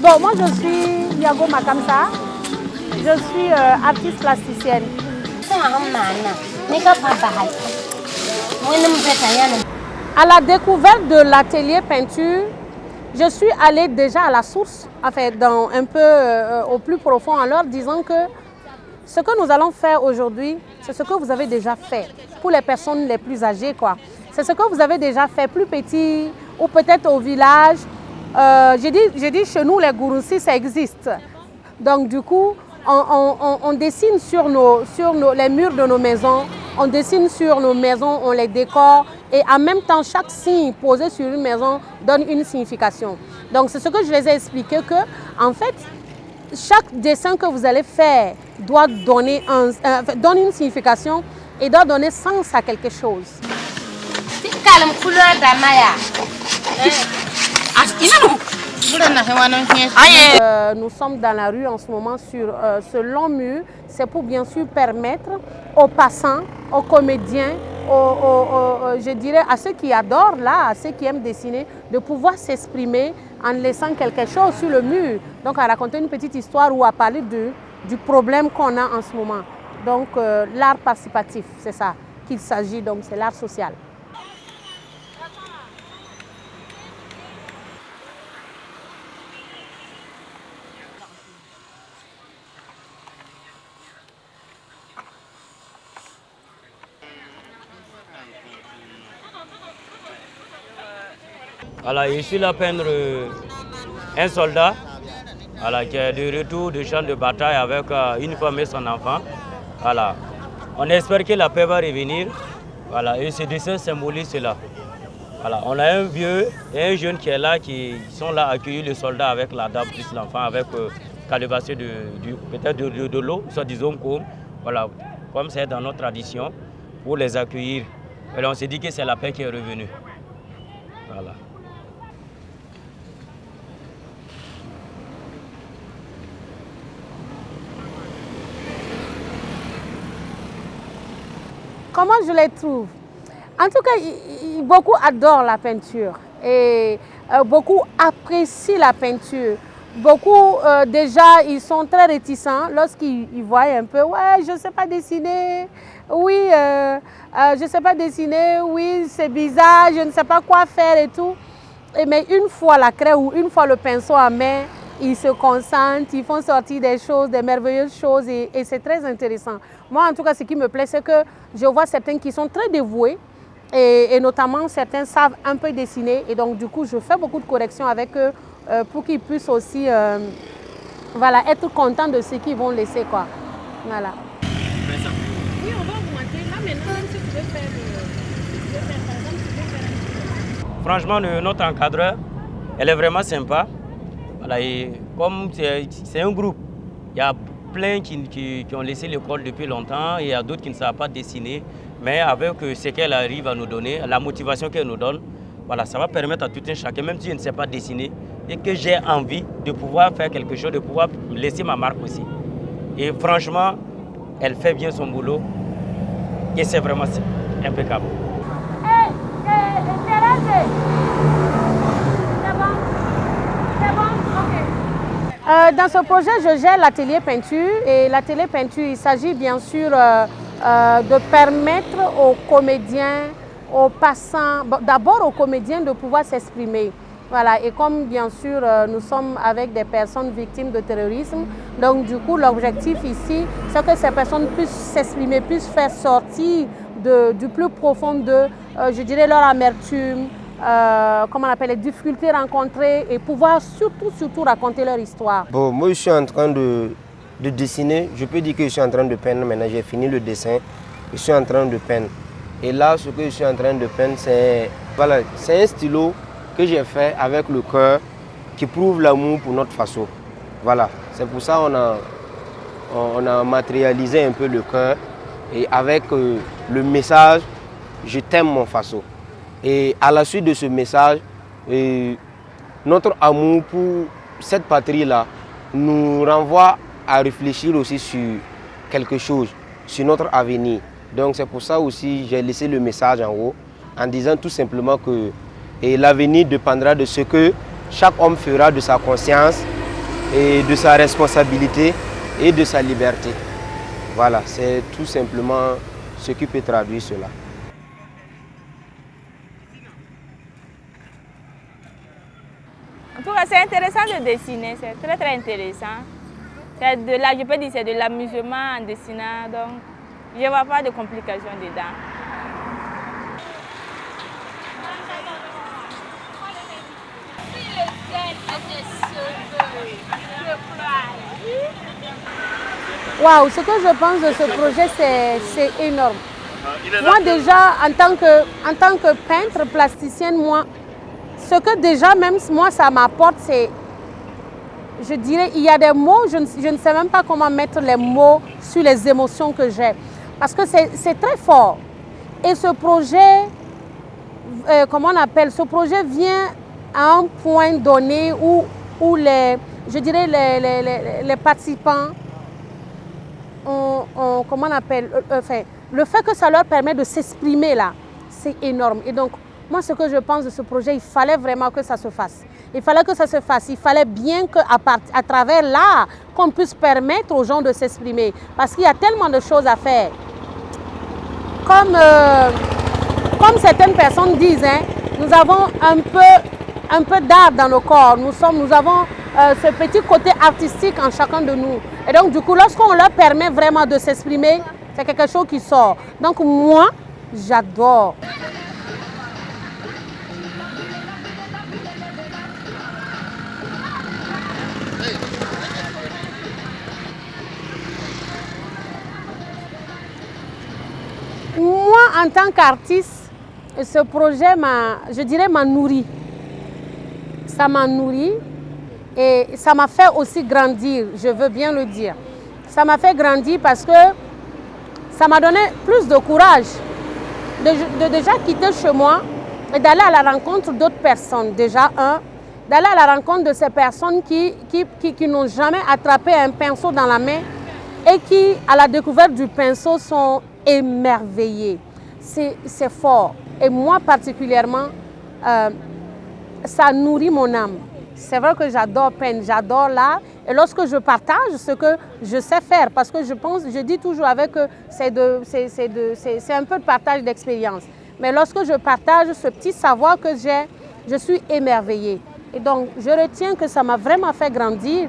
Bon, moi je suis Yago Makamsa, je suis artiste plasticienne. À la découverte de l'atelier peinture, je suis allée déjà à la source, enfin, un peu au plus profond, en leur disant que ce que nous allons faire aujourd'hui, c'est ce que vous avez déjà fait pour les personnes les plus âgées, quoi. C'est ce que vous avez déjà fait plus petit ou peut-être au village. J'ai dit chez nous, les Gouroussis, ça existe. Donc du coup, on dessine sur les murs de nos maisons, on dessine sur nos maisons, on les décore et en même temps, chaque signe posé sur une maison donne une signification. Donc c'est ce que je les ai expliqué que, en fait, chaque dessin que vous allez faire doit donner donne une signification et doit donner sens à quelque chose. Nous sommes dans la rue en ce moment sur ce long mur. C'est pour bien sûr permettre aux passants, aux comédiens, je dirais à ceux qui adorent là, à ceux qui aiment dessiner, de pouvoir s'exprimer en laissant quelque chose sur le mur. Donc à raconter une petite histoire ou à parler du problème qu'on a en ce moment. Donc l'art participatif, c'est ça qu'il s'agit, donc c'est l'art social. Voilà, je suis là peindre un soldat qui est de retour du champ de bataille avec une femme et son enfant. Voilà. On espère que la paix va revenir. Voilà, et ce dessin symbolise cela. Voilà, on a un vieux et un jeune qui est là, qui sont là à accueillir le soldat avec la dame plus l'enfant, avec calebassé peut-être de l'eau, soit disons voilà, comme c'est dans notre tradition, pour les accueillir. Et on s'est dit que c'est la paix qui est revenue. Voilà. Comment je les trouve? En tout cas, beaucoup adorent la peinture et beaucoup apprécient la peinture. Beaucoup déjà, ils sont très réticents lorsqu'ils voient un peu, ouais, je ne sais pas dessiner, oui, je ne sais pas dessiner, oui, c'est bizarre, je ne sais pas quoi faire et tout. Mais une fois la craie ou une fois le pinceau en main, ils se concentrent, ils font sortir des choses, des merveilleuses choses et c'est très intéressant. Moi, en tout cas, ce qui me plaît, c'est que je vois certains qui sont très dévoués et notamment certains savent un peu dessiner et donc du coup, je fais beaucoup de corrections avec eux pour qu'ils puissent aussi voilà, être contents de ce qu'ils vont laisser, quoi. Voilà. Oui, on va augmenter. Là, maintenant, si tu veux faire, par exemple, tu veux faire un... Franchement, notre encadreur, elle est vraiment sympa. Voilà, et comme c'est un groupe, il y a plein qui ont laissé l'école depuis longtemps et il y a d'autres qui ne savent pas dessiner. Mais avec ce qu'elle arrive à nous donner, la motivation qu'elle nous donne, voilà, ça va permettre à tout un chacun, même si je ne sais pas dessiner, et que j'ai envie de pouvoir faire quelque chose, de pouvoir laisser ma marque aussi. Et franchement, elle fait bien son boulot et c'est vraiment impeccable. Dans ce projet, je gère l'atelier peinture et l'atelier peinture, il s'agit bien sûr de permettre aux comédiens, aux passants, d'abord aux comédiens de pouvoir s'exprimer. Voilà, et comme bien sûr nous sommes avec des personnes victimes de terrorisme, donc du coup l'objectif ici, c'est que ces personnes puissent s'exprimer, puissent faire sortir du plus profond de, je dirais, leur amertume, comment on appelle, les difficultés rencontrées et pouvoir surtout raconter leur histoire. Bon, moi je suis en train de dessiner, je peux dire que je suis en train de peindre, maintenant j'ai fini le dessin, je suis en train de peindre. Et là, ce que je suis en train de peindre, c'est voilà, un stylo que j'ai fait avec le cœur qui prouve l'amour pour notre faso. Voilà, c'est pour ça qu'on a matérialisé un peu le cœur et avec le message « Je t'aime mon faso ». Et à la suite de ce message, notre amour pour cette patrie-là nous renvoie à réfléchir aussi sur quelque chose, sur notre avenir. Donc c'est pour ça aussi j'ai laissé le message en haut en disant tout simplement que l'avenir dépendra de ce que chaque homme fera de sa conscience et de sa responsabilité et de sa liberté. Voilà, c'est tout simplement ce qui peut traduire cela. En tout cas, c'est intéressant de dessiner, c'est très très intéressant. Je peux dire que c'est de l'amusement en dessinant, donc je ne vois pas de complications dedans. Waouh, ce que je pense de ce projet, c'est énorme. Moi déjà, en tant que peintre, plasticienne, moi, ce que déjà même moi ça m'apporte, c'est, je dirais, il y a des mots, je ne sais même pas comment mettre les mots sur les émotions que j'ai. Parce que c'est très fort. Et ce projet, comment on appelle, ce projet vient à un point donné où je dirais les participants comment on appelle, enfin, le fait que ça leur permet de s'exprimer là, c'est énorme. Et donc, moi, ce que je pense de ce projet, il fallait vraiment que ça se fasse. Il fallait que ça se fasse. Il fallait bien qu'à travers l'art, qu'on puisse permettre aux gens de s'exprimer. Parce qu'il y a tellement de choses à faire. Comme certaines personnes disent, hein, nous avons un peu d'art dans nos corps. Nous avons ce petit côté artistique en chacun de nous. Et donc, du coup, lorsqu'on leur permet vraiment de s'exprimer, c'est quelque chose qui sort. Donc, moi, j'adore. Moi, en tant qu'artiste, ce projet m'a nourri. Ça m'a nourri et ça m'a fait aussi grandir, je veux bien le dire. Ça m'a fait grandir parce que ça m'a donné plus de courage de déjà quitter chez moi et d'aller à la rencontre d'autres personnes. Déjà, d'aller à la rencontre de ces personnes qui n'ont jamais attrapé un pinceau dans la main et qui, à la découverte du pinceau, sont émerveillés. C'est fort. Et moi particulièrement, ça nourrit mon âme. C'est vrai que j'adore peindre, j'adore l'art. Et lorsque je partage ce que je sais faire, parce que je dis toujours avec eux, c'est un peu de partage d'expérience. Mais lorsque je partage ce petit savoir que j'ai, je suis émerveillée. Et donc, je retiens que ça m'a vraiment fait grandir.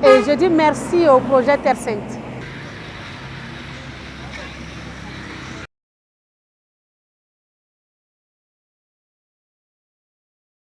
Et je dis merci au projet Terre Sainte.